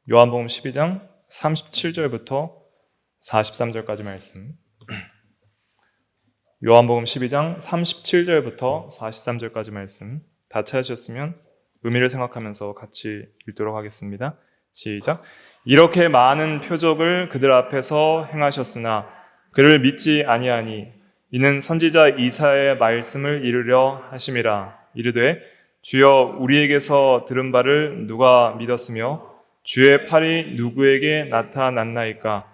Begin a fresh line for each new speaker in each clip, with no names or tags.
요한복음 12장 37절부터 43절까지 말씀. 요한복음 12장 37절부터 43절까지 말씀 다 찾으셨으면 의미를 생각하면서 같이 읽도록 하겠습니다. 시작. 이렇게 많은 표적을 그들 앞에서 행하셨으나 그를 믿지 아니하니 이는 선지자 이사야의 말씀을 이루려 하심이라. 이르되 주여 우리에게서 들은 바를 누가 믿었으며 주의 팔이 누구에게 나타났나이까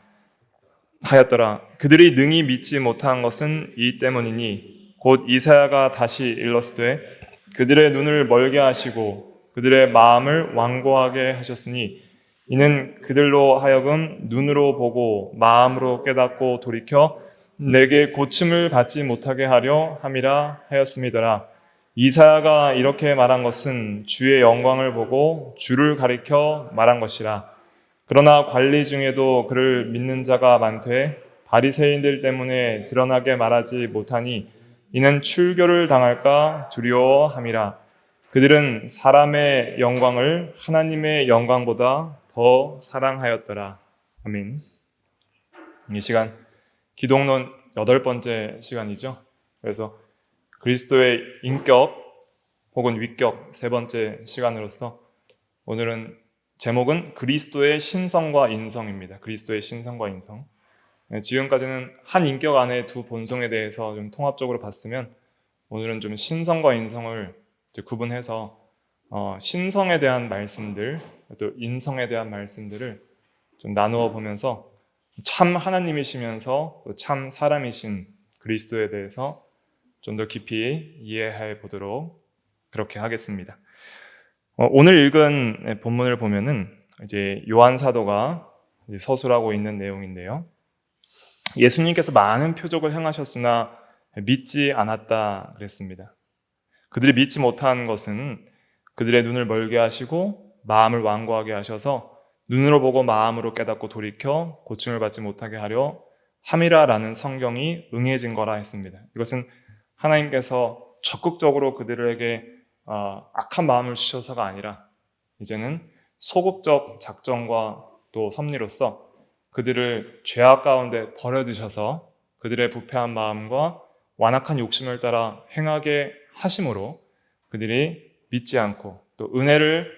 하였더라. 그들이 능히 믿지 못한 것은 이 때문이니 곧 이사야가 다시 일렀으되 그들의 눈을 멀게 하시고 그들의 마음을 완고하게 하셨으니 이는 그들로 하여금 눈으로 보고 마음으로 깨닫고 돌이켜 내게 고침을 받지 못하게 하려 함이라 하였음이더라. 이사야가 이렇게 말한 것은 주의 영광을 보고 주를 가리켜 말한 것이라. 그러나 관리 중에도 그를 믿는 자가 많되 바리새인들 때문에 드러나게 말하지 못하니 이는 출교를 당할까 두려워함이라. 그들은 사람의 영광을 하나님의 영광보다 더 사랑하였더라. 아멘. 이 시간 기독론 8번째 시간이죠. 그래서 그리스도의 인격 혹은 위격 3번째 시간으로서 오늘은 제목은 그리스도의 신성과 인성입니다. 그리스도의 신성과 인성. 지금까지는 한 인격 안에 두 본성에 대해서 좀 통합적으로 봤으면 오늘은 좀 신성과 인성을 구분해서 신성에 대한 말씀들 또 인성에 대한 말씀들을 좀 나누어 보면서 참 하나님이시면서 또 참 사람이신 그리스도에 대해서 좀 더 깊이 이해해 보도록 그렇게 하겠습니다. 오늘 읽은 본문을 보면은 이제 요한 사도가 서술하고 있는 내용인데요. 예수님께서 많은 표적을 행하셨으나 믿지 않았다 그랬습니다. 그들이 믿지 못한 것은 그들의 눈을 멀게 하시고 마음을 완고하게 하셔서 눈으로 보고 마음으로 깨닫고 돌이켜 고침을 받지 못하게 하려 함이라라는 성경이 응해진 거라 했습니다. 이것은 하나님께서 적극적으로 그들에게 악한 마음을 주셔서가 아니라 이제는 소극적 작정과 또 섭리로서 그들을 죄악 가운데 버려두셔서 그들의 부패한 마음과 완악한 욕심을 따라 행하게 하심으로 그들이 믿지 않고 또 은혜를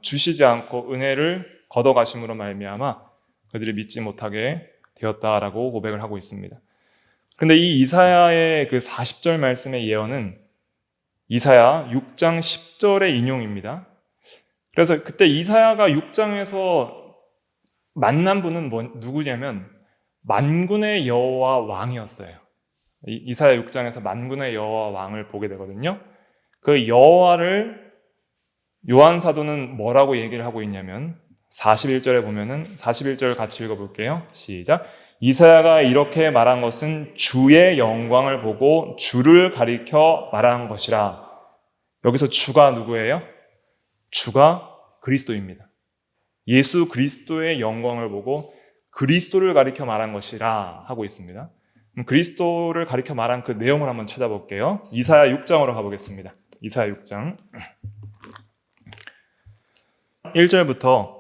주시지 않고 은혜를 걷어가심으로 말미암아 그들이 믿지 못하게 되었다라고 고백을 하고 있습니다. 그런데 이 이사야의 그 40절 말씀의 예언은 이사야 6장 10절의 인용입니다. 그래서 그때 이사야가 6장에서 만난 분은 누구냐면 만군의 여호와 왕이었어요. 이사야 6장에서 만군의 여호와 왕을 보게 되거든요. 그 여호와를 요한 사도는 뭐라고 얘기를 하고 있냐면 41절에 보면은 41절 같이 읽어볼게요. 시작. 이사야가 이렇게 말한 것은 주의 영광을 보고 주를 가리켜 말한 것이라. 여기서 주가 누구예요? 주가 그리스도입니다. 예수 그리스도의 영광을 보고 그리스도를 가리켜 말한 것이라 하고 있습니다. 그리스도를 가리켜 말한 그 내용을 한번 찾아볼게요. 이사야 6장으로 가보겠습니다. 이사야 6장 1절부터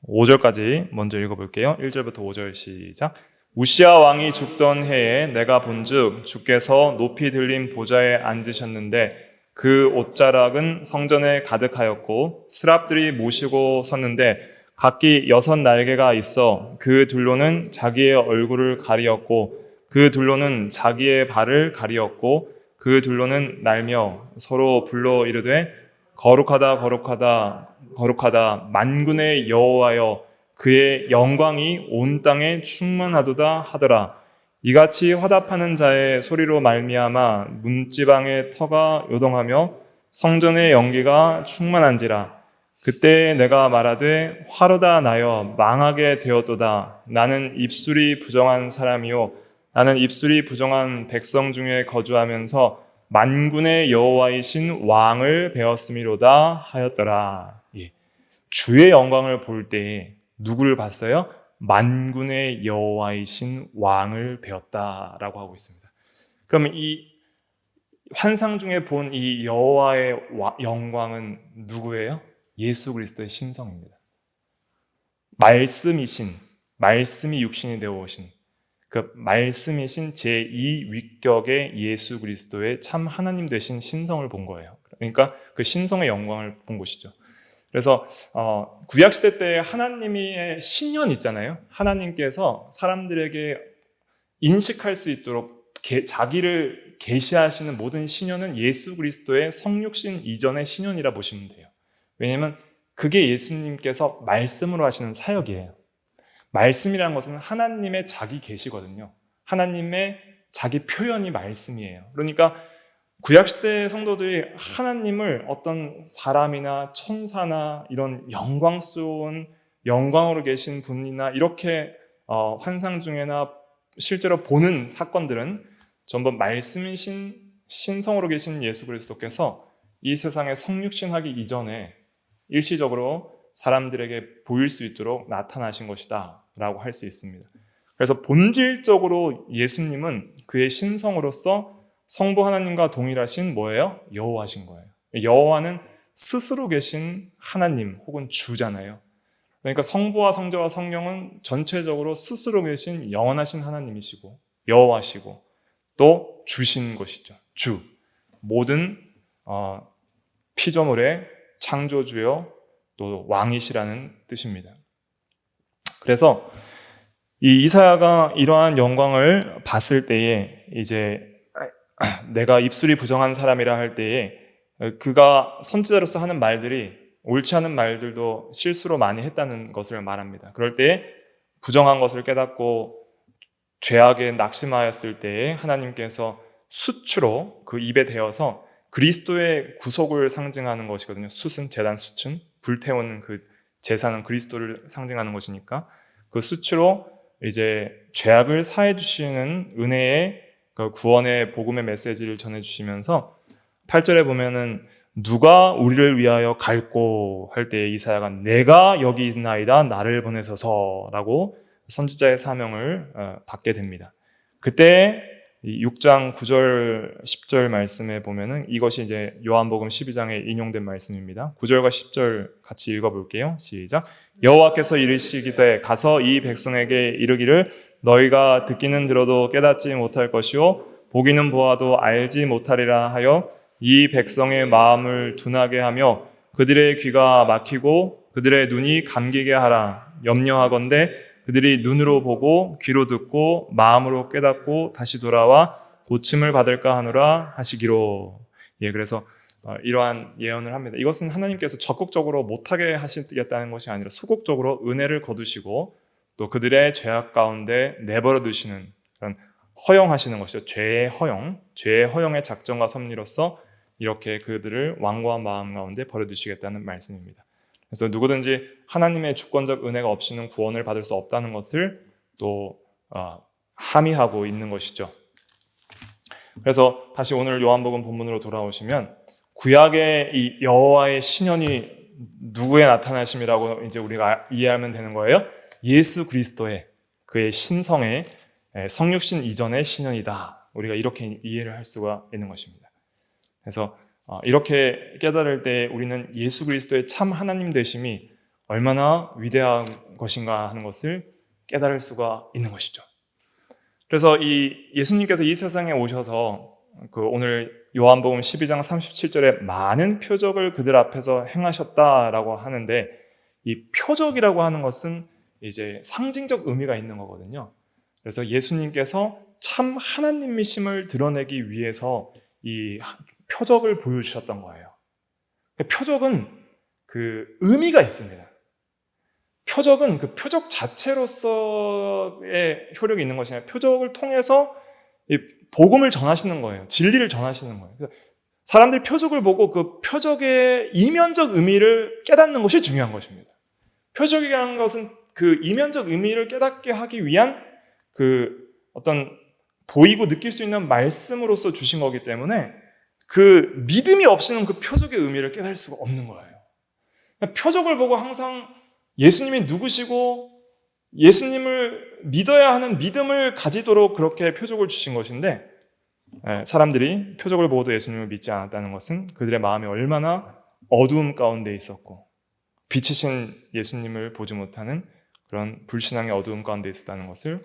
5절까지 먼저 읽어볼게요. 1절부터 5절 시작. 우시야 왕이 죽던 해에 내가 본즉 주께서 높이 들린 보좌에 앉으셨는데 그 옷자락은 성전에 가득하였고 스랍들이 모시고 섰는데 각기 6 날개가 있어 그 둘로는 자기의 얼굴을 가리었고 그 둘로는 자기의 발을 가리었고 그 둘로는 날며 서로 불러 이르되 거룩하다 거룩하다 거룩하다 만군의 여호와여 그의 영광이 온 땅에 충만하도다 하더라. 이같이 화답하는 자의 소리로 말미암아 문지방의 터가 요동하며 성전의 연기가 충만한지라. 그때 내가 말하되 화로다 나여 망하게 되었도다. 나는 입술이 부정한 사람이요 나는 입술이 부정한 백성 중에 거주하면서 만군의 여호와이신 왕을 배웠음이로다 하였더라. 예. 주의 영광을 볼 때 누구를 봤어요? 만군의 여호와이신 왕을 배웠다라고 하고 있습니다. 그럼 이 환상 중에 본 이 여호와의 영광은 누구예요? 예수 그리스도의 신성입니다. 말씀이 육신이 되어 오신 그 말씀이신 제2위격의 예수 그리스도의 참 하나님 되신 신성을 본 거예요. 그러니까 그 신성의 영광을 본 것이죠. 그래서 구약시대 때 하나님의 신년 있잖아요. 하나님께서 사람들에게 인식할 수 있도록 자기를 계시하시는 모든 신년은 예수 그리스도의 성육신 이전의 신년이라 보시면 돼요. 왜냐하면 그게 예수님께서 말씀으로 하시는 사역이에요. 말씀이라는 것은 하나님의 자기 계시거든요. 하나님의 자기 표현이 말씀이에요. 그러니까 구약시대 성도들이 하나님을 어떤 사람이나 천사나 이런 영광스러운 영광으로 계신 분이나 이렇게 환상 중에나 실제로 보는 사건들은 전부 말씀이신 신성으로 계신 예수 그리스도께서 이 세상에 성육신하기 이전에 일시적으로 사람들에게 보일 수 있도록 나타나신 것이다 라고 할 수 있습니다. 그래서 본질적으로 예수님은 그의 신성으로서 성부 하나님과 동일하신 뭐예요? 여호와신 거예요. 여호와는 스스로 계신 하나님 혹은 주잖아요. 그러니까 성부와 성자와 성령은 전체적으로 스스로 계신 영원하신 하나님이시고 여호와시고 또 주신 것이죠. 주. 모든 피조물의 창조주요 또 왕이시라는 뜻입니다. 그래서 이 이사야가 이러한 영광을 봤을 때에 이제 내가 입술이 부정한 사람이라 할 때에 그가 선지자로서 하는 말들이 옳지 않은 말들도 실수로 많이 했다는 것을 말합니다. 그럴 때에 부정한 것을 깨닫고 죄악에 낙심하였을 때에 하나님께서 수추로 그 입에 대어서 그리스도의 구속을 상징하는 것이거든요. 숫은 제단 숫은 불태우는 그 제사는 그리스도를 상징하는 것이니까 그 수추로 이제 죄악을 사해 주시는 은혜의 그 구원의 복음의 메시지를 전해 주시면서 8절에 보면은 누가 우리를 위하여 갈고 할 때 이사야가 내가 여기 있나이다 나를 보내소서라고 선지자의 사명을 받게 됩니다. 그때 6장 9절 10절 말씀에 보면은 이것이 이제 요한복음 12장에 인용된 말씀입니다. 9절과 10절 같이 읽어볼게요. 시작. 여호와께서 이르시기되 가서 이 백성에게 이르기를 너희가 듣기는 들어도 깨닫지 못할 것이요 보기는 보아도 알지 못하리라 하여 이 백성의 마음을 둔하게 하며 그들의 귀가 막히고 그들의 눈이 감기게 하라. 염려하건대 그들이 눈으로 보고 귀로 듣고 마음으로 깨닫고 다시 돌아와 고침을 받을까 하노라 하시기로. 예, 그래서 이러한 예언을 합니다. 이것은 하나님께서 적극적으로 못하게 하시겠다는 것이 아니라 소극적으로 은혜를 거두시고 또 그들의 죄악 가운데 내버려 두시는 그런 허용하시는 것이죠. 죄의 허용의 작정과 섭리로서 이렇게 그들을 완고한 마음 가운데 버려두시겠다는 말씀입니다. 그래서 누구든지 하나님의 주권적 은혜가 없이는 구원을 받을 수 없다는 것을 또 함의하고 있는 것이죠. 그래서 다시 오늘 요한복음 본문으로 돌아오시면 구약의 이 여호와의 신현이 누구의 나타나심이라고 이제 우리가 이해하면 되는 거예요. 예수 그리스도의 그의 신성의 성육신 이전의 신현이다. 우리가 이렇게 이해를 할 수가 있는 것입니다. 그래서 이렇게 깨달을 때 우리는 예수 그리스도의 참 하나님 되심이 얼마나 위대한 것인가 하는 것을 깨달을 수가 있는 것이죠. 그래서 이 예수님께서 이 세상에 오셔서 그 오늘 요한복음 12장 37절에 많은 표적을 그들 앞에서 행하셨다라고 하는데 이 표적이라고 하는 것은 이제 상징적 의미가 있는 거거든요. 그래서 예수님께서 참 하나님이심을 드러내기 위해서 이 표적을 보여주셨던 거예요. 표적은 그 의미가 있습니다. 표적은 그 표적 자체로서의 효력이 있는 것이 아니라 표적을 통해서 이 복음을 전하시는 거예요. 진리를 전하시는 거예요. 사람들이 표적을 보고 그 표적의 이면적 의미를 깨닫는 것이 중요한 것입니다. 표적이라는 것은 그 이면적 의미를 깨닫게 하기 위한 그 어떤 보이고 느낄 수 있는 말씀으로서 주신 거기 때문에 그 믿음이 없이는 그 표적의 의미를 깨달을 수가 없는 거예요. 표적을 보고 항상 예수님이 누구시고 예수님을 믿어야 하는 믿음을 가지도록 그렇게 표적을 주신 것인데 사람들이 표적을 보고도 예수님을 믿지 않았다는 것은 그들의 마음이 얼마나 어두움 가운데 있었고 빛이신 예수님을 보지 못하는 그런 불신앙의 어두움 가운데 있었다는 것을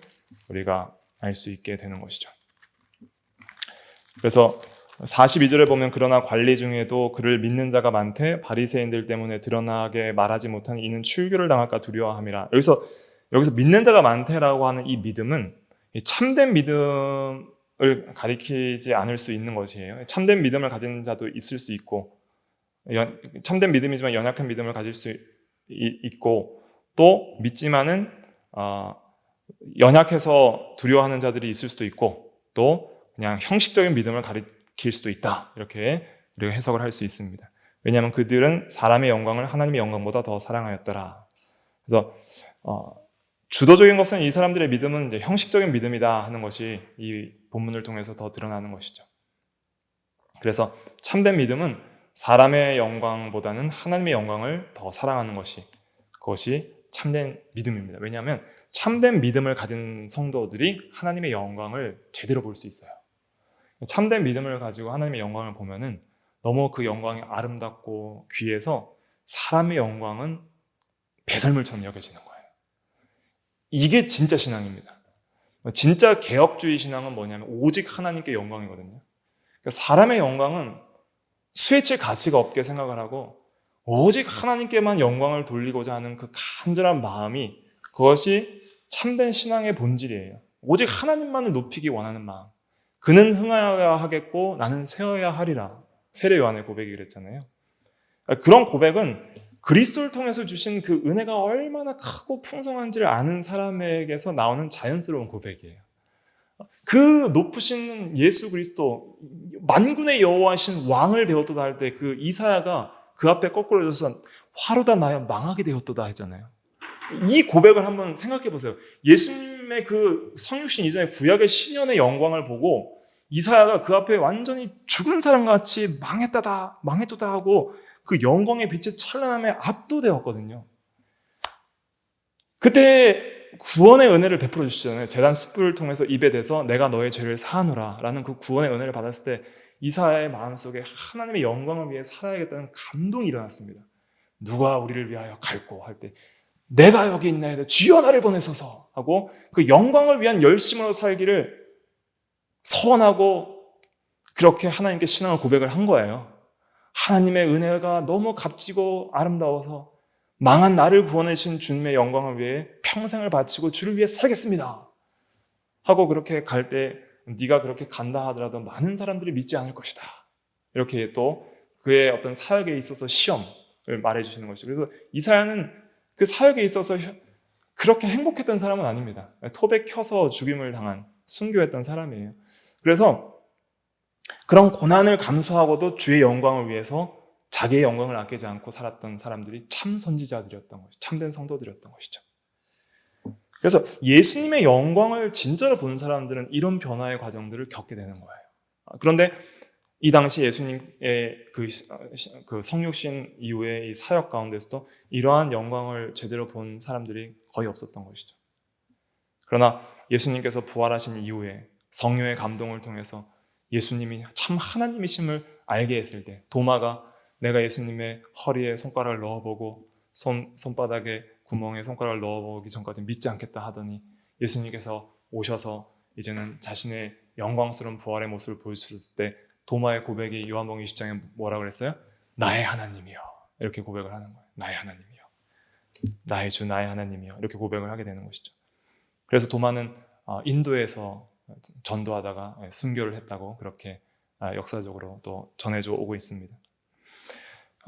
우리가 알 수 있게 되는 것이죠. 그래서 42절에 보면 그러나 관리 중에도 그를 믿는 자가 많되 바리새인들 때문에 드러나게 말하지 못하니 이는 출교를 당할까 두려워함이라. 여기서 믿는 자가 많대라고 하는 이 믿음은 참된 믿음을 가리키지 않을 수 있는 것이에요. 참된 믿음을 가진 자도 있을 수 있고, 참된 믿음이지만 연약한 믿음을 가질 수 있고, 또 믿지만은 연약해서 두려워하는 자들이 있을 수도 있고, 또 그냥 형식적인 믿음을 가리킬 수도 있다. 이렇게 우리가 해석을 할 수 있습니다. 왜냐하면 그들은 사람의 영광을 하나님의 영광보다 더 사랑하였더라. 그래서 주도적인 것은 이 사람들의 믿음은 이제 형식적인 믿음이다 하는 것이 이 본문을 통해서 더 드러나는 것이죠. 그래서 참된 믿음은 사람의 영광보다는 하나님의 영광을 더 사랑하는 그것이 참된 믿음입니다. 왜냐하면 참된 믿음을 가진 성도들이 하나님의 영광을 제대로 볼 수 있어요. 참된 믿음을 가지고 하나님의 영광을 보면은 너무 그 영광이 아름답고 귀해서 사람의 영광은 배설물처럼 여겨지는 거예요. 이게 진짜 신앙입니다. 진짜 개혁주의 신앙은 뭐냐면 오직 하나님께 영광이거든요. 그러니까 사람의 영광은 수혜칠 가치가 없게 생각을 하고 오직 하나님께만 영광을 돌리고자 하는 그 간절한 마음이, 그것이 참된 신앙의 본질이에요. 오직 하나님만을 높이기 원하는 마음. 그는 흥하여야 하겠고 나는 쇠어야 하리라. 세례 요한의 고백이 그랬잖아요. 그런 고백은 그리스도를 통해서 주신 그 은혜가 얼마나 크고 풍성한지를 아는 사람에게서 나오는 자연스러운 고백이에요. 그 높으신 예수 그리스도, 만군의 여호와신 왕을 배웠도다 할 때 그 이사야가 그 앞에 거꾸로 져서 화로다 나여 망하게 되었도다 했잖아요. 이 고백을 한번 생각해 보세요. 예수님의 그 성육신 이전에 구약의 신년의 영광을 보고 이사야가 그 앞에 완전히 죽은 사람같이 망했도다 하고 그 영광의 빛의 찬란함에 압도되었거든요. 그때 구원의 은혜를 베풀어 주시잖아요. 제단 숯불을 통해서 입에 대서 내가 너의 죄를 사하노라 라는 그 구원의 은혜를 받았을 때 이사야의 마음속에 하나님의 영광을 위해 살아야겠다는 감동이 일어났습니다. 누가 우리를 위하여 갈고 할 때 내가 여기 있나이다 주여 나를 보내소서 하고 그 영광을 위한 열심으로 살기를 서원하고 그렇게 하나님께 신앙을 고백을 한 거예요. 하나님의 은혜가 너무 값지고 아름다워서 망한 나를 구원해 주신 주님의 영광을 위해 평생을 바치고 주를 위해 살겠습니다 하고 그렇게 갈 때 네가 그렇게 간다 하더라도 많은 사람들이 믿지 않을 것이다. 이렇게 또 그의 어떤 사역에 있어서 시험을 말해주시는 것이죠. 그래서 이사야는 그 사역에 있어서 그렇게 행복했던 사람은 아닙니다. 톱에 켜서 죽임을 당한 순교했던 사람이에요. 그래서 그런 고난을 감수하고도 주의 영광을 위해서 자기의 영광을 아끼지 않고 살았던 사람들이 참 선지자들이었던 것이죠. 참된 성도들이었던 것이죠. 그래서 예수님의 영광을 진짜로 본 사람들은 이런 변화의 과정들을 겪게 되는 거예요. 그런데 이 당시 예수님의 그 성육신 이후의 이 사역 가운데서도 이러한 영광을 제대로 본 사람들이 거의 없었던 것이죠. 그러나 예수님께서 부활하신 이후에 성령의 감동을 통해서 예수님이 참 하나님이심을 알게 했을 때 도마가 내가 예수님의 허리에 손가락을 넣어보고 손바닥에 구멍에 손가락을 넣어보기 전까지 믿지 않겠다 하더니 예수님께서 오셔서 이제는 자신의 영광스러운 부활의 모습을 보여주셨을 때 도마의 고백이 요한복음 20장에 뭐라고 그랬어요? 나의 하나님이여. 이렇게 고백을 하는 거예요. 나의 하나님이여. 나의 주 나의 하나님이여. 이렇게 고백을 하게 되는 것이죠. 그래서 도마는 인도에서 전도하다가 순교를 했다고 그렇게 역사적으로 또 전해져 오고 있습니다.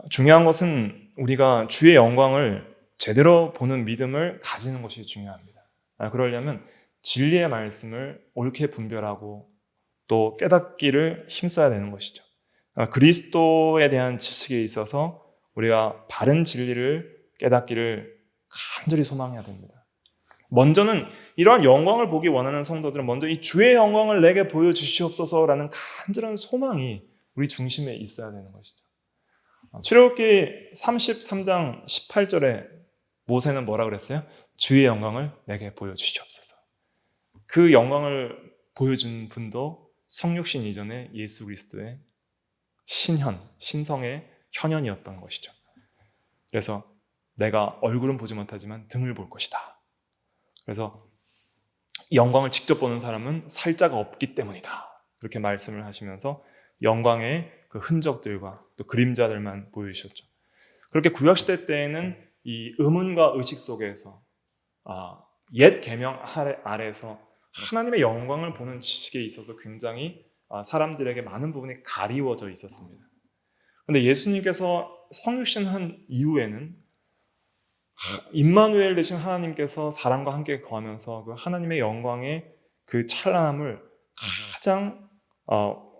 중요한 것은 우리가 주의 영광을 제대로 보는 믿음을 가지는 것이 중요합니다. 그러려면 진리의 말씀을 옳게 분별하고 또 깨닫기를 힘써야 되는 것이죠. 그리스도에 대한 지식에 있어서 우리가 바른 진리를 깨닫기를 간절히 소망해야 됩니다. 먼저는 이러한 영광을 보기 원하는 성도들은 먼저 이 주의 영광을 내게 보여주시옵소서라는 간절한 소망이 우리 중심에 있어야 되는 것이죠. 출애굽기 33장 18절에 모세는 뭐라 그랬어요? 주의 영광을 내게 보여주시옵소서. 그 영광을 보여준 분도 성육신 이전에 예수 그리스도의 신성의 현현이었던 것이죠. 그래서 내가 얼굴은 보지 못하지만 등을 볼 것이다 그래서 영광을 직접 보는 사람은 살자가 없기 때문이다. 그렇게 말씀을 하시면서 영광의 그 흔적들과 또 그림자들만 보여주셨죠. 그렇게 구약시대 때에는 이 의문과 의식 속에서 옛 계명 아래에서 하나님의 영광을 보는 지식에 있어서 굉장히 사람들에게 많은 부분이 가리워져 있었습니다. 그런데 예수님께서 성육신한 이후에는 임마누엘 되신 하나님께서 사람과 함께 거하면서 그 하나님의 영광의 그 찬란함을 가장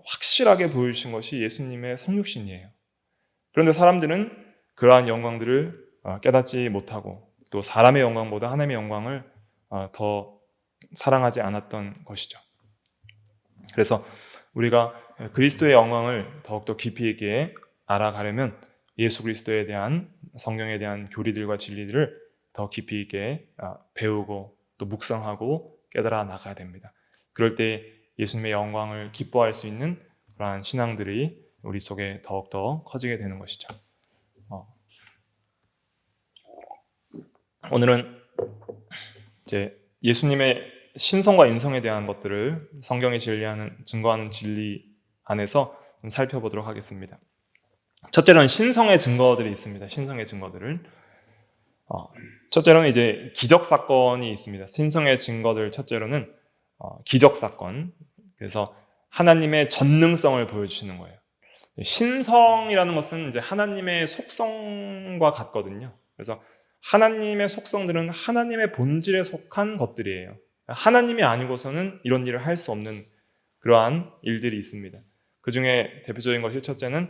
확실하게 보여주신 것이 예수님의 성육신이에요. 그런데 사람들은 그러한 영광들을 깨닫지 못하고 또 사람의 영광보다 하나님의 영광을 더 사랑하지 않았던 것이죠. 그래서 우리가 그리스도의 영광을 더욱더 깊이 있게 알아가려면 예수 그리스도에 대한 성경에 대한 교리들과 진리들을 더 깊이 있게 배우고 또 묵상하고 깨달아 나가야 됩니다. 그럴 때 예수님의 영광을 기뻐할 수 있는 그러한 신앙들이 우리 속에 더욱더 커지게 되는 것이죠. 오늘은 이제 예수님의 신성과 인성에 대한 것들을 성경이 증거하는 진리 안에서 좀 살펴보도록 하겠습니다. 첫째로는 신성의 증거들이 있습니다. 신성의 증거들을 첫째로는 이제 기적 사건이 있습니다. 신성의 증거들 첫째로는 기적 사건. 그래서 하나님의 전능성을 보여주시는 거예요. 신성이라는 것은 이제 하나님의 속성과 같거든요. 그래서 하나님의 속성들은 하나님의 본질에 속한 것들이에요. 하나님이 아니고서는 이런 일을 할 수 없는 그러한 일들이 있습니다. 그 중에 대표적인 것이 첫째는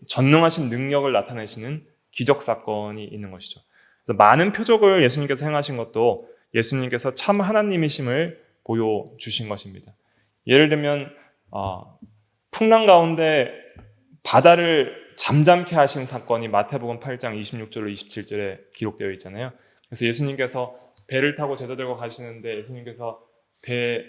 전능하신 능력을 나타내시는 기적 사건이 있는 것이죠. 그래서 많은 표적을 예수님께서 행하신 것도 예수님께서 참 하나님이심을 보여주신 것입니다. 예를 들면 풍랑 가운데 바다를 잠잠케 하신 사건이 마태복음 8장 26절로 27절에 기록되어 있잖아요. 그래서 예수님께서 배를 타고 제자들과 가시는데 예수님께서 배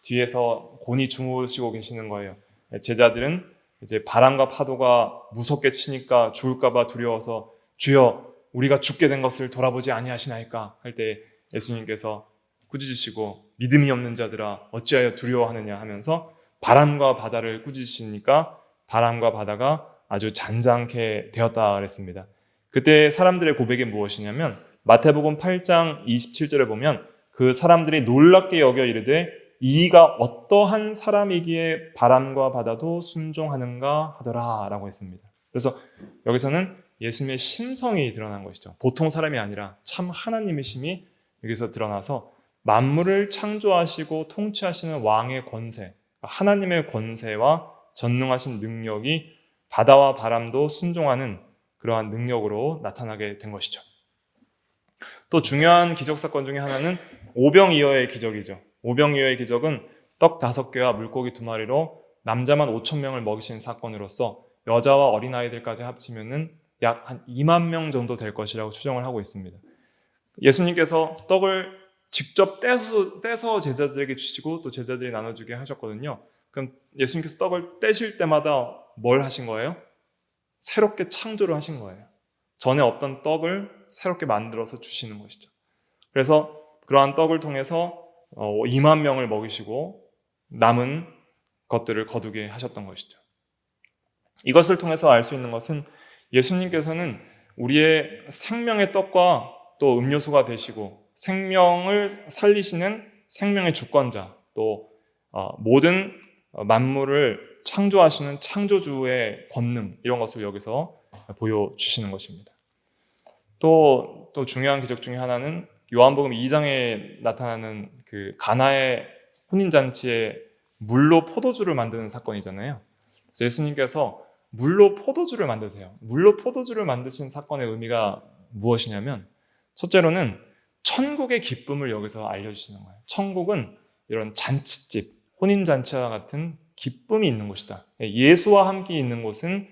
뒤에서 곤히 주무시고 계시는 거예요. 제자들은 이제 바람과 파도가 무섭게 치니까 죽을까봐 두려워서 주여 우리가 죽게 된 것을 돌아보지 아니하시나이까 할 때 예수님께서 꾸짖으시고 믿음이 없는 자들아 어찌하여 두려워하느냐 하면서 바람과 바다를 꾸짖으시니까 바람과 바다가 아주 잔잔케 되었다 그랬습니다. 그때 사람들의 고백이 무엇이냐면 마태복음 8장 27절에 보면 그 사람들이 놀랍게 여겨 이르되 이가 어떠한 사람이기에 바람과 바다도 순종하는가 하더라 라고 했습니다. 그래서 여기서는 예수님의 신성이 드러난 것이죠. 보통 사람이 아니라 참 하나님이심이 여기서 드러나서 만물을 창조하시고 통치하시는 왕의 권세, 하나님의 권세와 전능하신 능력이 바다와 바람도 순종하는 그러한 능력으로 나타나게 된 것이죠. 또 중요한 기적사건 중에 하나는 오병이어의 기적이죠. 오병이어의 기적은 떡 5개와 물고기 2마리로 남자만 5,000명을 먹이신 사건으로서 여자와 어린아이들까지 합치면은 약 한 2만 명 정도 될 것이라고 추정을 하고 있습니다. 예수님께서 떡을 직접 떼서 제자들에게 주시고 또 제자들이 나눠주게 하셨거든요. 그럼 예수님께서 떡을 떼실 때마다 뭘 하신 거예요? 새롭게 창조를 하신 거예요. 전에 없던 떡을 새롭게 만들어서 주시는 것이죠. 그래서 그러한 떡을 통해서 2만 명을 먹이시고 남은 것들을 거두게 하셨던 것이죠. 이것을 통해서 알 수 있는 것은 예수님께서는 우리의 생명의 떡과 또 음료수가 되시고 생명을 살리시는 생명의 주권자, 또 모든 만물을 창조하시는 창조주의 권능, 이런 것을 여기서 보여주시는 것입니다. 또 중요한 기적 중에 하나는 요한복음 2장에 나타나는 그 가나의 혼인잔치에 물로 포도주를 만드는 사건이잖아요. 그래서 예수님께서 물로 포도주를 만드세요. 물로 포도주를 만드신 사건의 의미가 무엇이냐면 첫째로는 천국의 기쁨을 여기서 알려주시는 거예요. 천국은 이런 잔치집, 혼인잔치와 같은 기쁨이 있는 곳이다. 예수와 함께 있는 곳은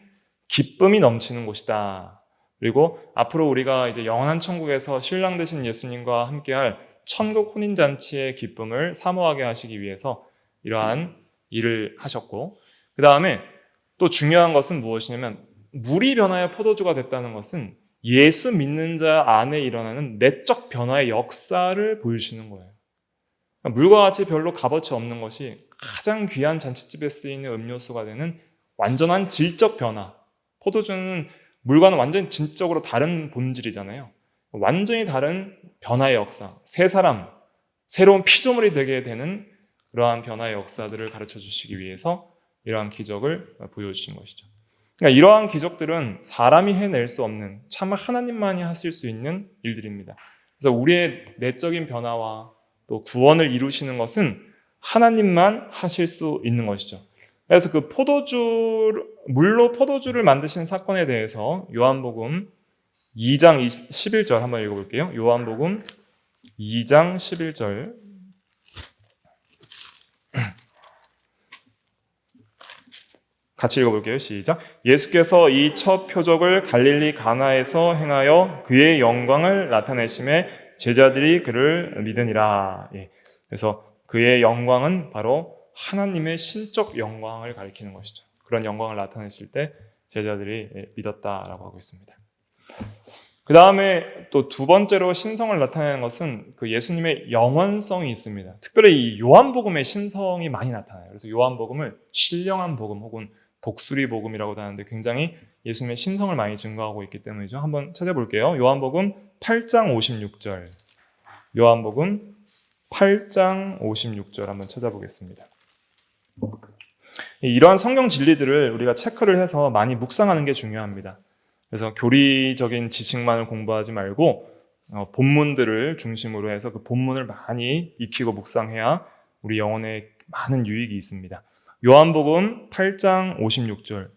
기쁨이 넘치는 곳이다. 그리고 앞으로 우리가 이제 영원한 천국에서 신랑 되신 예수님과 함께할 천국 혼인잔치의 기쁨을 사모하게 하시기 위해서 이러한 일을 하셨고, 그 다음에 또 중요한 것은 무엇이냐면 물이 변하여 포도주가 됐다는 것은 예수 믿는 자 안에 일어나는 내적 변화의 역사를 보여주시는 거예요. 물과 같이 별로 값어치 없는 것이 가장 귀한 잔치집에 쓰이는 음료수가 되는 완전한 질적 변화. 포도주는 물과는 완전히 진적으로 다른 본질이잖아요. 완전히 다른 변화의 역사, 새 사람, 새로운 피조물이 되게 되는 그러한 변화의 역사들을 가르쳐 주시기 위해서 이러한 기적을 보여주신 것이죠. 그러니까 이러한 기적들은 사람이 해낼 수 없는 참 하나님만이 하실 수 있는 일들입니다. 그래서 우리의 내적인 변화와 또 구원을 이루시는 것은 하나님만 하실 수 있는 것이죠. 그래서 그 물로 포도주를 만드신 사건에 대해서 요한복음 2장 11절 한번 읽어볼게요. 요한복음 2장 11절. 같이 읽어볼게요. 시작. 예수께서 이 첫 표적을 갈릴리 가나에서 행하여 그의 영광을 나타내심에 제자들이 그를 믿으니라. 예. 그래서 그의 영광은 바로 하나님의 신적 영광을 가리키는 것이죠. 그런 영광을 나타내실 때 제자들이 믿었다라고 하고 있습니다. 그 다음에 또 두 번째로 신성을 나타내는 것은 그 예수님의 영원성이 있습니다. 특별히 이 요한복음의 신성이 많이 나타나요. 그래서 요한복음을 신령한 복음 혹은 독수리 복음이라고도 하는데 굉장히 예수님의 신성을 많이 증거하고 있기 때문이죠. 한번 찾아볼게요. 요한복음 8장 56절. 요한복음 8장 56절 한번 찾아보겠습니다. 이러한 성경 진리들을 우리가 체크를 해서 많이 묵상하는 게 중요합니다. 그래서 교리적인 지식만을 공부하지 말고 본문들을 중심으로 해서 그 본문을 많이 익히고 묵상해야 우리 영혼에 많은 유익이 있습니다. 요한복음 8장 56절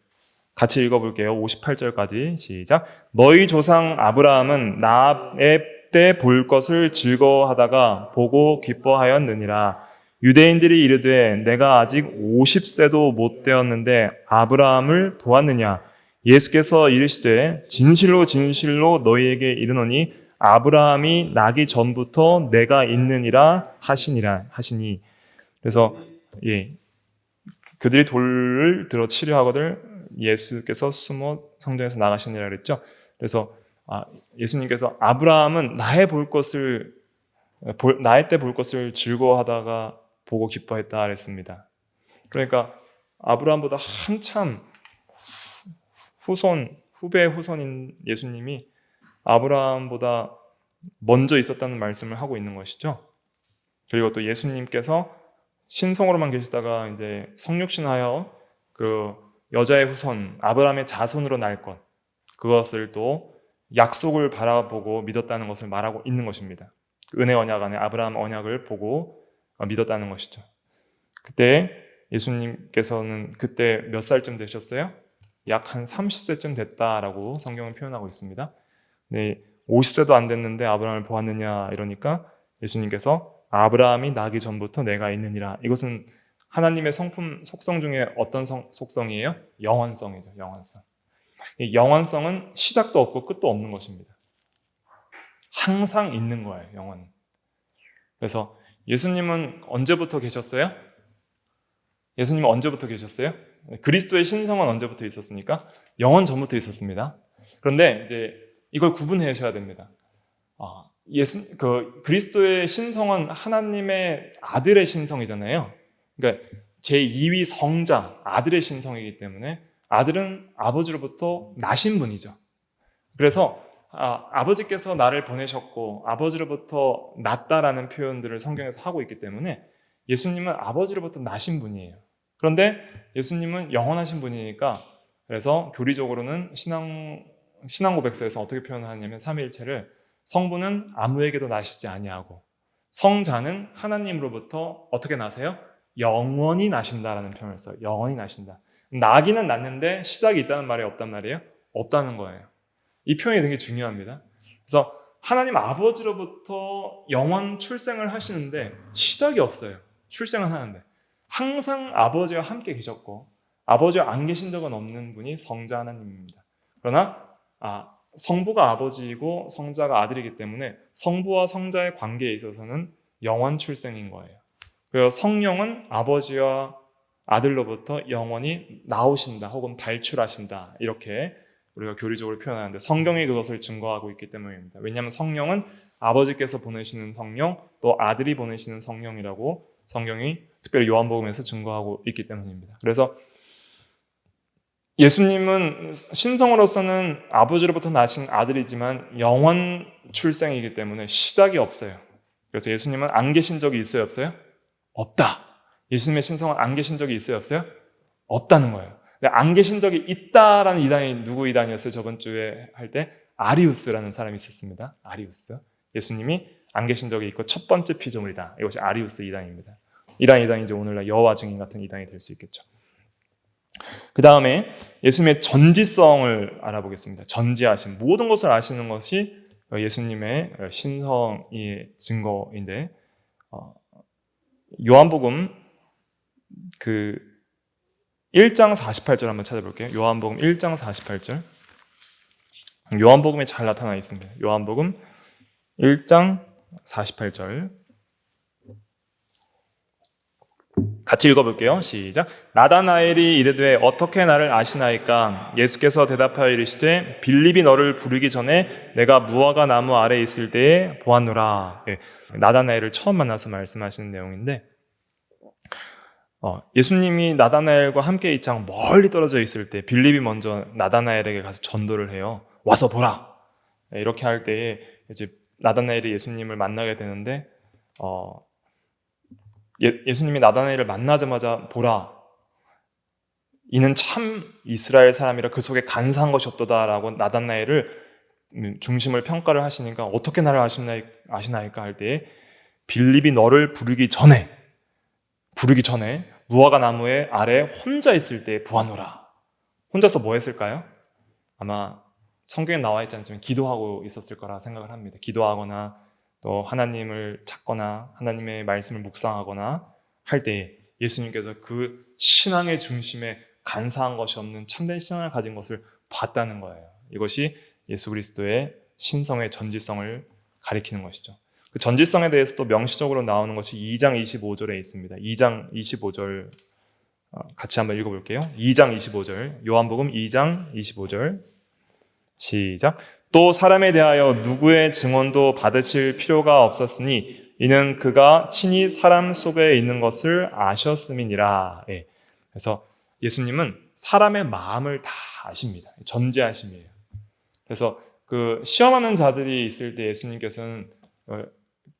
같이 읽어볼게요. 58절까지 시작. 너희 조상 아브라함은 나의 때 볼 것을 즐거워하다가 보고 기뻐하였느니라. 유대인들이 이르되 내가 아직 50세도 못 되었는데 아브라함을 보았느냐. 예수께서 이르시되 진실로 진실로 너희에게 이르노니 아브라함이 나기 전부터 내가 있느니라 하시니. 그래서 그들이 돌을 들어 치려 하거늘 예수께서 숨어 성전에서 나가시니라 그랬죠. 그래서 예수님께서 아브라함은 나의 때 볼 것을 즐거워하다가 보고 기뻐했다 그랬습니다. 그러니까 아브라함보다 한참 후배의 후손인 예수님이 아브라함보다 먼저 있었다는 말씀을 하고 있는 것이죠. 그리고 또 예수님께서 신성으로만 계시다가 이제 성육신하여 그 여자의 후손 아브라함의 자손으로 날 것, 그것을 또 약속을 바라보고 믿었다는 것을 말하고 있는 것입니다. 은혜 언약 안에 아브라함 언약을 보고 믿었다는 것이죠. 그때 예수님께서는 그때 몇 살쯤 되셨어요? 약 한 30세쯤 됐다라고 성경은 표현하고 있습니다. 네, 50세도 안 됐는데 아브라함을 보았느냐 이러니까 예수님께서 아브라함이 나기 전부터 내가 있느니라. 이것은 하나님의 성품 속성 중에 어떤 속성이에요? 영원성이죠. 영원성. 이 영원성은 시작도 없고 끝도 없는 것입니다. 항상 있는 거예요. 영원은. 그래서 예수님은 언제부터 계셨어요? 예수님은 언제부터 계셨어요? 그리스도의 신성은 언제부터 있었습니까? 영원 전부터 있었습니다. 그런데 이제 이걸 구분하셔야 됩니다. 그리스도의 신성은 하나님의 아들의 신성이잖아요. 그러니까 제2위 성자, 아들의 신성이기 때문에 아들은 아버지로부터 나신 분이죠. 그래서 아버지께서 나를 보내셨고 아버지로부터 났다라는 표현들을 성경에서 하고 있기 때문에 예수님은 아버지로부터 나신 분이에요. 그런데 예수님은 영원하신 분이니까 그래서 교리적으로는 신앙 고백서에서 어떻게 표현하냐면 삼위일체를 성부는 아무에게도 나시지 아니하고 성자는 하나님으로부터 어떻게 나세요? 영원히 나신다라는 표현을 써요. 영원히 나신다. 나기는 났는데 시작이 있다는 말이에요? 없단 말이에요? 없다는 거예요. 이 표현이 되게 중요합니다. 그래서 하나님 아버지로부터 영원 출생을 하시는데 시작이 없어요. 출생은 하는데 항상 아버지와 함께 계셨고 아버지와 안 계신 적은 없는 분이 성자 하나님입니다. 그러나 성부가 아버지이고 성자가 아들이기 때문에 성부와 성자의 관계에 있어서는 영원 출생인 거예요. 그래서 성령은 아버지와 아들로부터 영원히 나오신다 혹은 발출하신다 이렇게 우리가 교리적으로 표현하는데 성경이 그것을 증거하고 있기 때문입니다. 왜냐하면 성령은 아버지께서 보내시는 성령, 또 아들이 보내시는 성령이라고 성경이 특별히 요한복음에서 증거하고 있기 때문입니다. 그래서 예수님은 신성으로서는 아버지로부터 나신 아들이지만 영원 출생이기 때문에 시작이 없어요. 그래서 예수님은 안 계신 적이 있어요, 없어요? 없다. 예수님의 신성은 안 계신 적이 있어요, 없어요? 없다는 거예요. 근데 안 계신 적이 있다라는 이단이 누구 이단이었어요? 저번 주에 할 때 아리우스라는 사람이 있었습니다. 아리우스. 예수님이 안 계신 적이 있고 첫 번째 피조물이다. 이것이 아리우스 이단입니다. 이단 이단이 이제 오늘날 여호와 증인 같은 이단이 될 수 있겠죠. 그 다음에 예수님의 전지성을 알아보겠습니다. 전지하심, 모든 것을 아시는 것이 예수님의 신성의 증거인데, 요한복음 1장 48절 한번 찾아볼게요. 요한복음 1장 48절. 요한복음에 잘 나타나 있습니다. 요한복음 1장 48절. 같이 읽어볼게요. 시작. 나다나엘이 이르되 어떻게 나를 아시나이까? 예수께서 대답하여 이르시되 빌립이 너를 부르기 전에 내가 무화과 나무 아래 있을 때에 보았노라. 나다나엘을 처음 만나서 말씀하시는 내용인데, 예수님이 나다나엘과 함께 이 땅 멀리 떨어져 있을 때 빌립이 먼저 나다나엘에게 가서 전도를 해요. 와서 보라. 이렇게 할 때에 이제 나다나엘이 예수님을 만나게 되는데, 예수님이 나다나엘을 만나자마자 보라, 이는 참 이스라엘 사람이라 그 속에 간사한 것이 없도다라고 나다나엘을 중심을 평가를 하시니까 어떻게 나를 아시나이까 할 때에 빌립이 너를 부르기 전에 무화과 나무의 아래 혼자 있을 때 보았노라. 혼자서 뭐 했을까요? 아마 성경에 나와 있지 않지만 기도하고 있었을 거라 생각을 합니다. 기도하거나 또 하나님을 찾거나 하나님의 말씀을 묵상하거나 할 때 예수님께서 그 신앙의 중심에 간사한 것이 없는 참된 신앙을 가진 것을 봤다는 거예요. 이것이 예수 그리스도의 신성의 전지성을 가리키는 것이죠. 그 전지성에 대해서 또 명시적으로 나오는 것이 2장 25절에 있습니다. 2장 25절 같이 한번 읽어볼게요. 2장 25절, 요한복음 2장 25절 시작. 또 사람에 대하여 누구의 증언도 받으실 필요가 없었으니 이는 그가 친히 사람 속에 있는 것을 아셨음이니라. 그래서 예수님은 사람의 마음을 다 아십니다. 전지하심이에요. 그래서 그 시험하는 자들이 있을 때 예수님께서는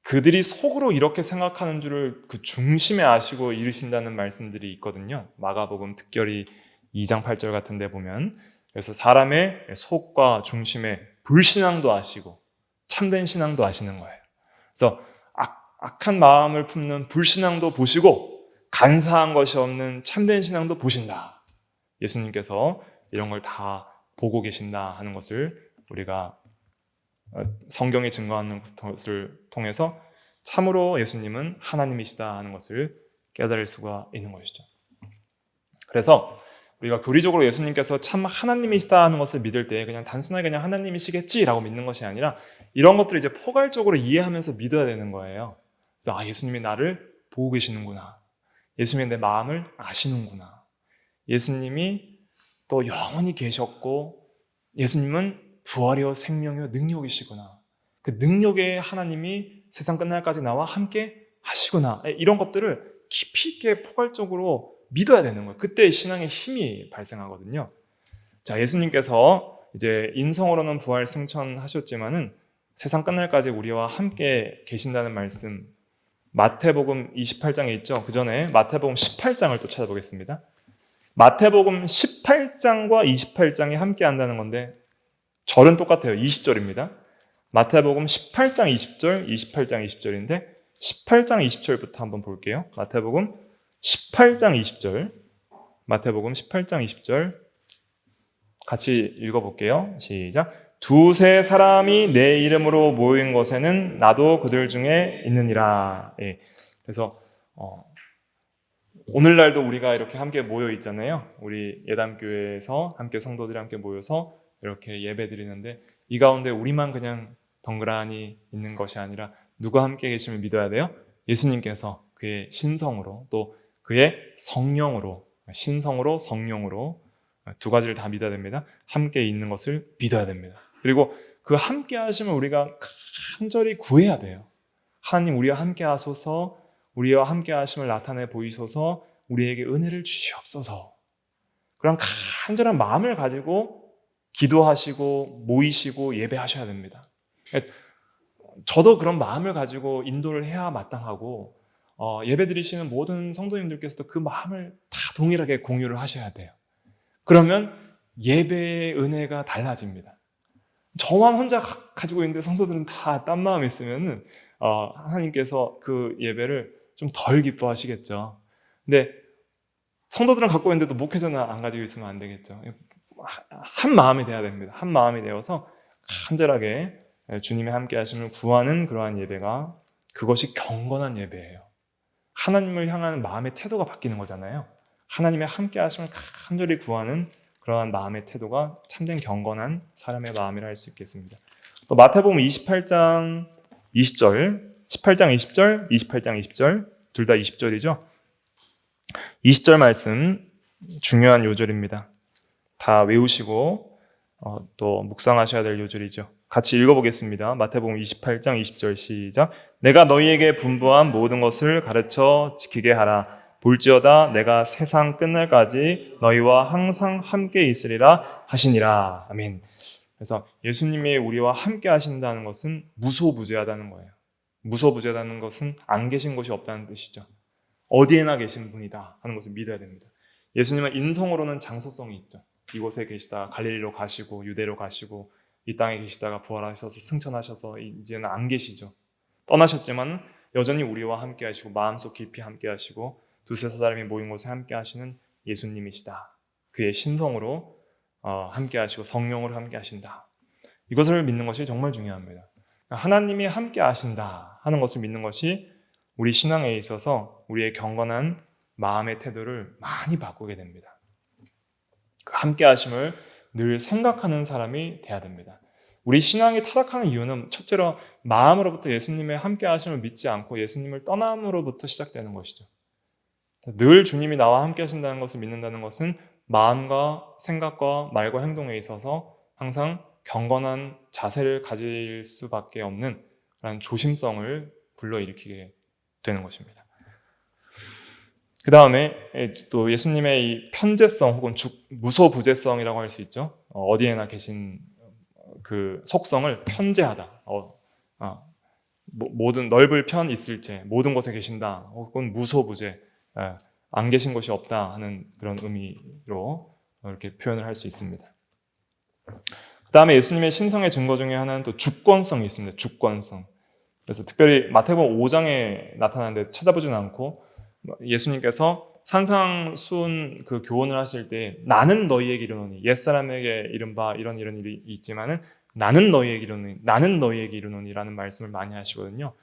그들이 속으로 이렇게 생각하는 줄을 그 중심에 아시고 이르신다는 말씀들이 있거든요. 마가복음 특별히 2장 8절 같은 데 보면, 그래서 사람의 속과 중심에 불신앙도 아시고 참된 신앙도 아시는 거예요. 그래서 악한 마음을 품는 불신앙도 보시고 간사한 것이 없는 참된 신앙도 보신다. 예수님께서 이런 걸 다 보고 계신다 하는 것을 우리가 성경이 증거하는 것을 통해서 참으로 예수님은 하나님이시다 하는 것을 깨달을 수가 있는 것이죠. 그래서 우리가 교리적으로 예수님께서 참 하나님이시다 하는 것을 믿을 때 그냥 단순하게 그냥 하나님이시겠지라고 믿는 것이 아니라 이런 것들을 이제 포괄적으로 이해하면서 믿어야 되는 거예요. 그래서 예수님이 나를 보고 계시는구나. 예수님이 내 마음을 아시는구나. 예수님이 또 영원히 계셨고 예수님은 부활이요 생명이요 능력이시구나. 그 능력의 하나님이 세상 끝날까지 나와 함께 하시구나. 이런 것들을 깊이 있게 포괄적으로 믿어야 되는 거예요. 그때 신앙의 힘이 발생하거든요. 자, 예수님께서 이제 인성으로는 부활 승천하셨지만은 세상 끝날까지 우리와 함께 계신다는 말씀, 마태복음 28장에 있죠. 그 전에 마태복음 18장을 또 찾아보겠습니다. 마태복음 18장과 28장이 함께 한다는 건데 절은 똑같아요. 20절입니다. 마태복음 18장 20절, 28장 20절인데 18장 20절부터 한번 볼게요. 마태복음 18장 20절, 마태복음 18장 20절 같이 읽어볼게요. 시작. 두세 사람이 내 이름으로 모인 곳에는 나도 그들 중에 있느니라. 그래서 오늘날도 우리가 이렇게 함께 모여 있잖아요. 우리 예담교회에서 함께 성도들이 함께 모여서 이렇게 예배 드리는데 이 가운데 우리만 그냥 덩그러니 있는 것이 아니라 누가 함께 계심을 믿어야 돼요? 예수님께서 그의 신성으로 또 그의 성령으로, 신성으로 성령으로 두 가지를 다 믿어야 됩니다. 함께 있는 것을 믿어야 됩니다. 그리고 그 함께 하심을 우리가 간절히 구해야 돼요. 하나님 우리와 함께 하소서, 우리와 함께 하심을 나타내 보이소서, 우리에게 은혜를 주시옵소서. 그런 간절한 마음을 가지고 기도하시고 모이시고 예배하셔야 됩니다. 저도 그런 마음을 가지고 인도를 해야 마땅하고 예배 드리시는 모든 성도님들께서도 그 마음을 다 동일하게 공유를 하셔야 돼요. 그러면 예배의 은혜가 달라집니다. 저만 혼자 가지고 있는데 성도들은 다 딴 마음이 있으면 하나님께서 그 예배를 좀 덜 기뻐하시겠죠. 근데 성도들은 갖고 있는데도 목회자는 안 가지고 있으면 안 되겠죠. 한 마음이 돼야 됩니다. 한 마음이 되어서 간절하게 주님의 함께 하심을 구하는 그러한 예배가, 그것이 경건한 예배예요. 하나님을 향하는 마음의 태도가 바뀌는 거잖아요. 하나님의 함께 하심을 간절히 구하는 그러한 마음의 태도가 참된 경건한 사람의 마음이라 할 수 있겠습니다. 또 마태복음 28장 20절, 18장 20절, 28장 20절, 둘 다 20절이죠. 20절 말씀 중요한 요절입니다. 다 외우시고 또 묵상하셔야 될 요절이죠. 같이 읽어보겠습니다. 마태복음 28장 20절 시작. 내가 너희에게 분부한 모든 것을 가르쳐 지키게 하라. 볼지어다 내가 세상 끝날까지 너희와 항상 함께 있으리라 하시니라. 아멘. 그래서 예수님이 우리와 함께 하신다는 것은 무소부재하다는 거예요. 무소부재하다는 것은 안 계신 곳이 없다는 뜻이죠. 어디에나 계신 분이다 하는 것을 믿어야 됩니다. 예수님은 인성으로는 장소성이 있죠. 이곳에 계시다가 갈릴리로 가시고 유대로 가시고 이 땅에 계시다가 부활하셔서 승천하셔서 이제는 안 계시죠. 떠나셨지만 여전히 우리와 함께 하시고 마음속 깊이 함께 하시고 두세 사람이 모인 곳에 함께 하시는 예수님이시다. 그의 신성으로 함께 하시고 성령으로 함께 하신다. 이것을 믿는 것이 정말 중요합니다. 하나님이 함께 하신다 하는 것을 믿는 것이 우리 신앙에 있어서 우리의 경건한 마음의 태도를 많이 바꾸게 됩니다. 그 함께 하심을 늘 생각하는 사람이 돼야 됩니다. 우리 신앙이 타락하는 이유는 첫째로 마음으로부터 예수님의 함께 하심을 믿지 않고 예수님을 떠남으로부터 시작되는 것이죠. 늘 주님이 나와 함께 하신다는 것을 믿는다는 것은 마음과 생각과 말과 행동에 있어서 항상 경건한 자세를 가질 수밖에 없는 그런 조심성을 불러일으키게 되는 것입니다. 그 다음에 또 예수님의 이 편재성 혹은 무소부재성이라고 할 수 있죠. 어디에나 계신 그 속성을 편재하다. 모든 넓을 편 있을 때 모든 곳에 계신다. 혹은 무소부재, 안 계신 곳이 없다 하는 그런 의미로 이렇게 표현을 할 수 있습니다. 그 다음에 예수님의 신성의 증거 중에 하나는 또 주권성이 있습니다. 주권성. 그래서 특별히 마태복음 5장에 나타나는데 찾아보지는 않고 예수님께서 산상수훈 그 교훈을 하실 때 나는 너희에게 이르노니, 옛사람에게 이른바 이런 일이 있지만은 나는 너희에게 이르노니, 나는 너희에게 이르노니라는 말씀을 많이 하시거든요.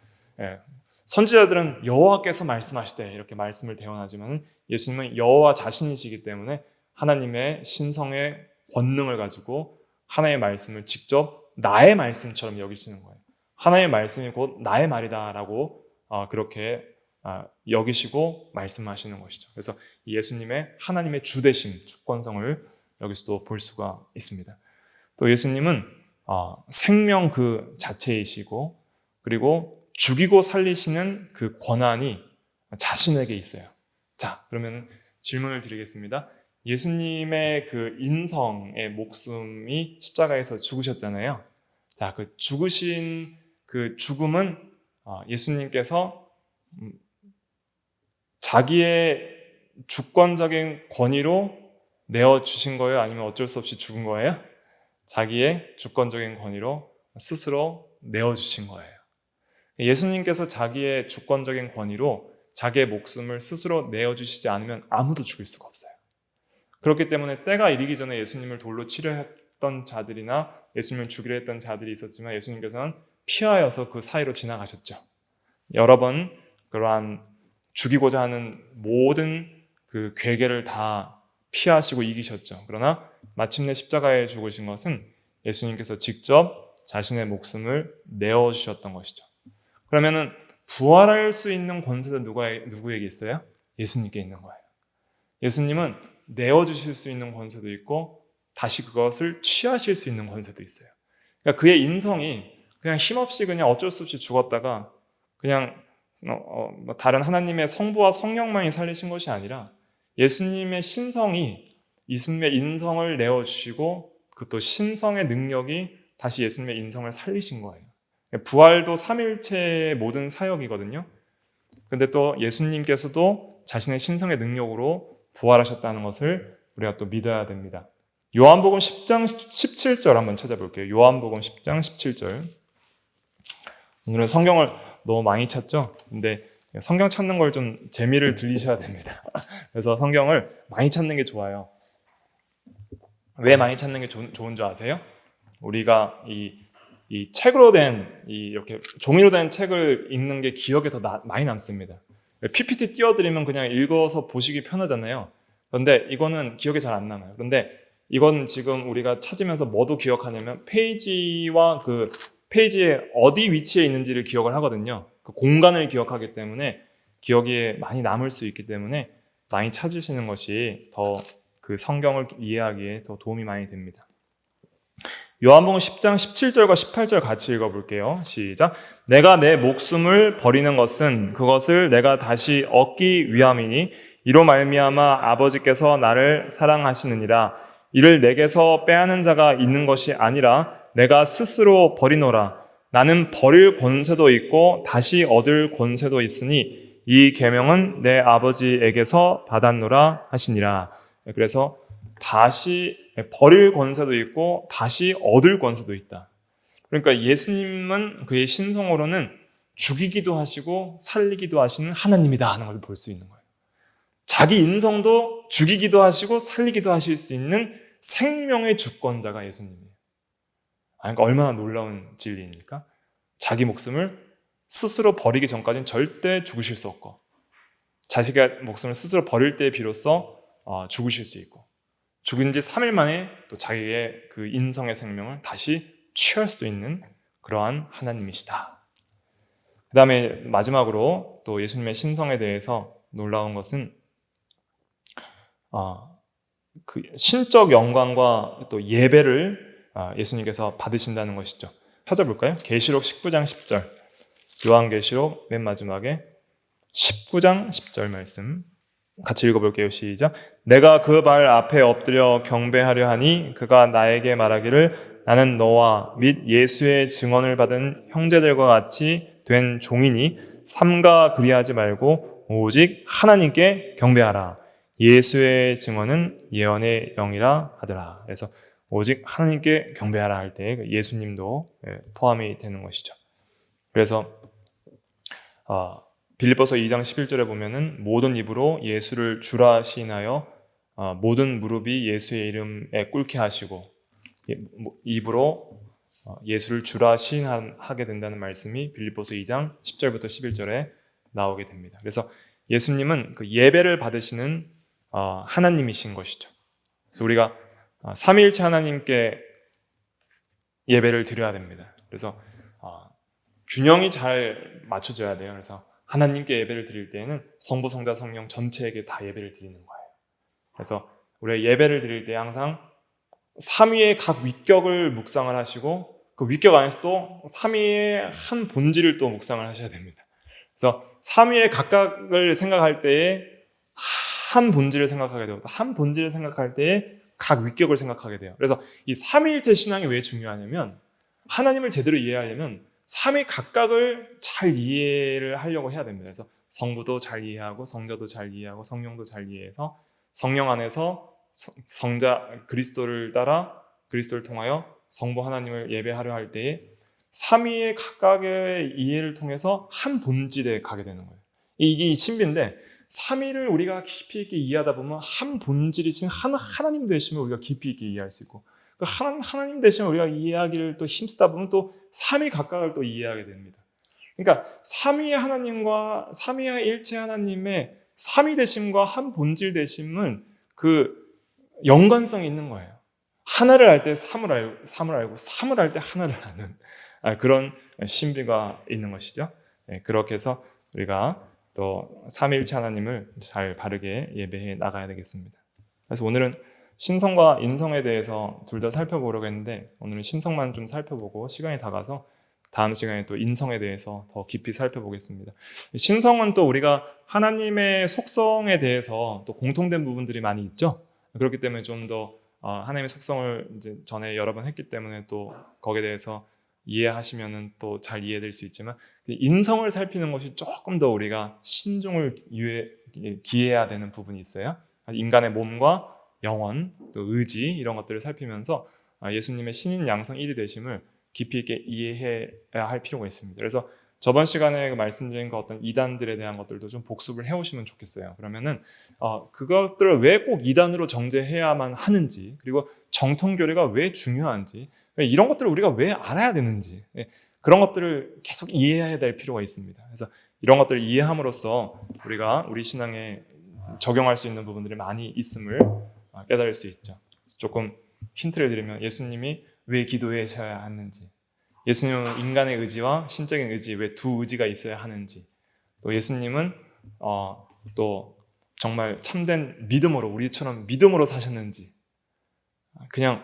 선지자들은 여호와께서 말씀하시되 이렇게 말씀을 대언하지만 예수님은 여호와 자신이시기 때문에 하나님의 신성의 권능을 가지고 하나님의 말씀을 직접 나의 말씀처럼 여기시는 거예요. 하나님의 말씀이 곧 나의 말이다라고 그렇게 여기시고 말씀하시는 것이죠. 그래서 예수님의 하나님의 주대심, 주권성을 여기서도 볼 수가 있습니다. 또 예수님은 생명 그 자체이시고 그리고 죽이고 살리시는 그 권한이 자신에게 있어요. 자, 그러면 질문을 드리겠습니다. 예수님의 그 인성의 목숨이 십자가에서 죽으셨잖아요. 자, 그 죽으신 그 죽음은 예수님께서 자기의 주권적인 권위로 내어주신 거예요? 아니면 어쩔 수 없이 죽은 거예요? 자기의 주권적인 권위로 스스로 내어주신 거예요. 예수님께서 자기의 주권적인 권위로 자기의 목숨을 스스로 내어주시지 않으면 아무도 죽일 수가 없어요. 그렇기 때문에 때가 이르기 전에 예수님을 돌로 치려 했던 자들이나 예수님을 죽이려 했던 자들이 있었지만 예수님께서는 피하여서 그 사이로 지나가셨죠. 여러 번 그러한 죽이고자 하는 모든 그 괴계를 다 피하시고 이기셨죠. 그러나 마침내 십자가에 죽으신 것은 예수님께서 직접 자신의 목숨을 내어주셨던 것이죠. 그러면은 부활할 수 있는 권세도 누구에게 있어요? 예수님께 있는 거예요. 예수님은 내어주실 수 있는 권세도 있고 다시 그것을 취하실 수 있는 권세도 있어요. 그러니까 그의 인성이 그냥 힘없이 그냥 어쩔 수 없이 죽었다가 그냥 다른 하나님의 성부와 성령만이 살리신 것이 아니라 예수님의 신성이 예수님의 인성을 내어주시고 그것도 신성의 능력이 다시 예수님의 인성을 살리신 거예요. 부활도 삼위일체의 모든 사역이거든요. 근데 또 예수님께서도 자신의 신성의 능력으로 부활하셨다는 것을 우리가 또 믿어야 됩니다. 요한복음 10장 17절 한번 찾아볼게요. 요한복음 10장 17절. 오늘은 성경을 너무 많이 찾죠? 근데 성경 찾는 걸 좀 재미를 들리셔야 됩니다. 그래서 성경을 많이 찾는 게 좋아요. 왜 많이 찾는 게 좋은 줄 아세요? 우리가 이 책으로 된 이렇게 종이로 된 책을 읽는 게 기억에 더 많이 남습니다. PPT 띄워드리면 그냥 읽어서 보시기 편하잖아요. 그런데 이거는 기억에 잘 안 남아요. 그런데 이건 지금 우리가 찾으면서 뭐도 기억하냐면 페이지와 그 페이지에 어디 위치에 있는지를 기억을 하거든요. 그 공간을 기억하기 때문에 기억이 많이 남을 수 있기 때문에 많이 찾으시는 것이 더 그 성경을 이해하기에 더 도움이 많이 됩니다. 요한복음 10장 17절과 18절 같이 읽어볼게요. 시작. 내가 내 목숨을 버리는 것은 그것을 내가 다시 얻기 위함이니 이로 말미암아 아버지께서 나를 사랑하시느니라. 이를 내게서 빼앗는 자가 있는 것이 아니라 내가 스스로 버리노라. 나는 버릴 권세도 있고 다시 얻을 권세도 있으니 이 계명은 내 아버지에게서 받았노라 하시니라. 그래서 다시 버릴 권세도 있고 다시 얻을 권세도 있다. 그러니까 예수님은 그의 신성으로는 죽이기도 하시고 살리기도 하시는 하나님이다 하는 걸 볼 수 있는 거예요. 자기 인성도 죽이기도 하시고 살리기도 하실 수 있는 생명의 주권자가 예수님이에요. 그러니까 얼마나 놀라운 진리입니까? 자기 목숨을 스스로 버리기 전까지는 절대 죽으실 수 없고 자식의 목숨을 스스로 버릴 때 비로소 죽으실 수 있고 죽은 지 3일 만에 또 자기의 그 인성의 생명을 다시 취할 수도 있는 그러한 하나님이시다. 그 다음에 마지막으로 또 예수님의 신성에 대해서 놀라운 것은 그 신적 영광과 또 예배를 예수님께서 받으신다는 것이죠. 찾아볼까요? 계시록 19장 10절. 요한계시록 맨 마지막에 19장 10절 말씀 같이 읽어볼게요. 시작. 내가 그 발 앞에 엎드려 경배하려 하니 그가 나에게 말하기를 나는 너와 및 예수의 증언을 받은 형제들과 같이 된 종이니 삼가 그리하지 말고 오직 하나님께 경배하라. 예수의 증언은 예언의 영이라 하더라. 그래서 오직 하나님께 경배하라 할 때 예수님도 포함이 되는 것이죠. 그래서 빌립보서 2장 11절에 보면은 모든 입으로 예수를 주라 시인하여 모든 무릎이 예수의 이름에 꿇게 하시고 입으로 예수를 주라 시인하게 된다는 말씀이 빌립보서 2장 10절부터 11절에 나오게 됩니다. 그래서 예수님은 그 예배를 받으시는 하나님이신 것이죠. 그래서 우리가 삼위일체 하나님께 예배를 드려야 됩니다. 그래서 균형이 잘 맞춰져야 돼요. 그래서 하나님께 예배를 드릴 때에는 성부, 성자, 성령 전체에게 다 예배를 드리는 거예요. 그래서 우리가 예배를 드릴 때 항상 삼위의 각 위격을 묵상을 하시고 그 위격 안에서 또 삼위의 한 본질을 또 묵상을 하셔야 됩니다. 그래서 삼위의 각각을 생각할 때에 한 본질을 생각하게 되고 한 본질을 생각할 때에 각 위격을 생각하게 돼요. 그래서 이 삼위일체 신앙이 왜 중요하냐면 하나님을 제대로 이해하려면 삼위 각각을 잘 이해를 하려고 해야 됩니다. 그래서 성부도 잘 이해하고 성자도 잘 이해하고 성령도 잘 이해해서 성령 안에서 성자 그리스도를 따라 그리스도를 통하여 성부 하나님을 예배하려 할 때에 삼위의 각각의 이해를 통해서 한 본질에 가게 되는 거예요. 이게 신비인데 삼위를 우리가 깊이 있게 이해하다 보면 한 본질이신 하나님 되시면 우리가 깊이 있게 이해할 수 있고 하나님 되시면 우리가 이해하기를 또 힘쓰다 보면 또 삼위 각각을 또 이해하게 됩니다. 그러니까 삼위의 하나님과 삼위의 일체 하나님의 삼위 되심과 한 본질 되심은 그 연관성이 있는 거예요. 하나를 알 때 삼을 알고 삼을 알 때 하나를 아는 그런 신비가 있는 것이죠. 그렇게 해서 우리가 또 삼위일체 하나님을 잘 바르게 예배해 나가야 되겠습니다. 그래서 오늘은 신성과 인성에 대해서 둘 다 살펴보려고 했는데 오늘은 신성만 좀 살펴보고 시간이 다 가서 다음 시간에 또 인성에 대해서 더 깊이 살펴보겠습니다. 신성은 또 우리가 하나님의 속성에 대해서 또 공통된 부분들이 많이 있죠. 그렇기 때문에 좀 더 하나님의 속성을 이제 전에 여러 번 했기 때문에 또 거기에 대해서 이해하시면은 또 잘 이해될 수 있지만 인성을 살피는 것이 조금 더 우리가 신중을 기해야 되는 부분이 있어요. 인간의 몸과 영혼, 또 의지 이런 것들을 살피면서 예수님의 신인 양성 1위 되심을 깊이 있게 이해해야 할 필요가 있습니다. 그래서 저번 시간에 말씀드린 그 어떤 이단들에 대한 것들도 좀 복습을 해오시면 좋겠어요. 그러면은 그것들을 왜 꼭 이단으로 정죄해야만 하는지, 그리고 정통교리가 왜 중요한지, 이런 것들을 우리가 왜 알아야 되는지, 그런 것들을 계속 이해해야 될 필요가 있습니다. 그래서 이런 것들을 이해함으로써 우리가 우리 신앙에 적용할 수 있는 부분들이 많이 있음을 깨달을 수 있죠. 조금 힌트를 드리면 예수님이 왜 기도하셔야 하는지, 예수님은 인간의 의지와 신적인 의지 왜 두 의지가 있어야 하는지, 또 예수님은 또 정말 참된 믿음으로 우리처럼 믿음으로 사셨는지, 그냥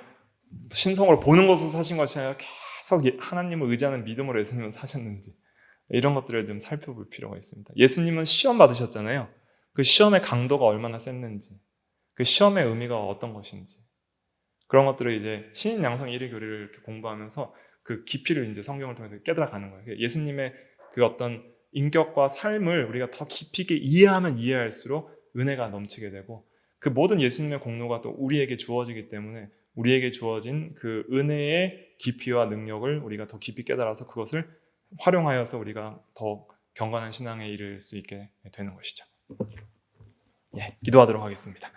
신성으로 보는 것으로 사신 것이 아니라 계속 하나님을 의지하는 믿음으로 예수님은 사셨는지, 이런 것들을 좀 살펴볼 필요가 있습니다. 예수님은 시험 받으셨잖아요. 그 시험의 강도가 얼마나 셌는지, 그 시험의 의미가 어떤 것인지, 그런 것들을 이제 신인 양성 1위 교리를 이렇게 공부하면서 그 깊이를 이제 성경을 통해서 깨달아가는 거예요. 예수님의 그 어떤 인격과 삶을 우리가 더 깊이 있게 이해하면 이해할수록 은혜가 넘치게 되고, 그 모든 예수님의 공로가 또 우리에게 주어지기 때문에 우리에게 주어진 그 은혜의 깊이와 능력을 우리가 더 깊이 깨달아서 그것을 활용하여서 우리가 더 경건한 신앙에 이를 수 있게 되는 것이죠. 기도하도록 하겠습니다.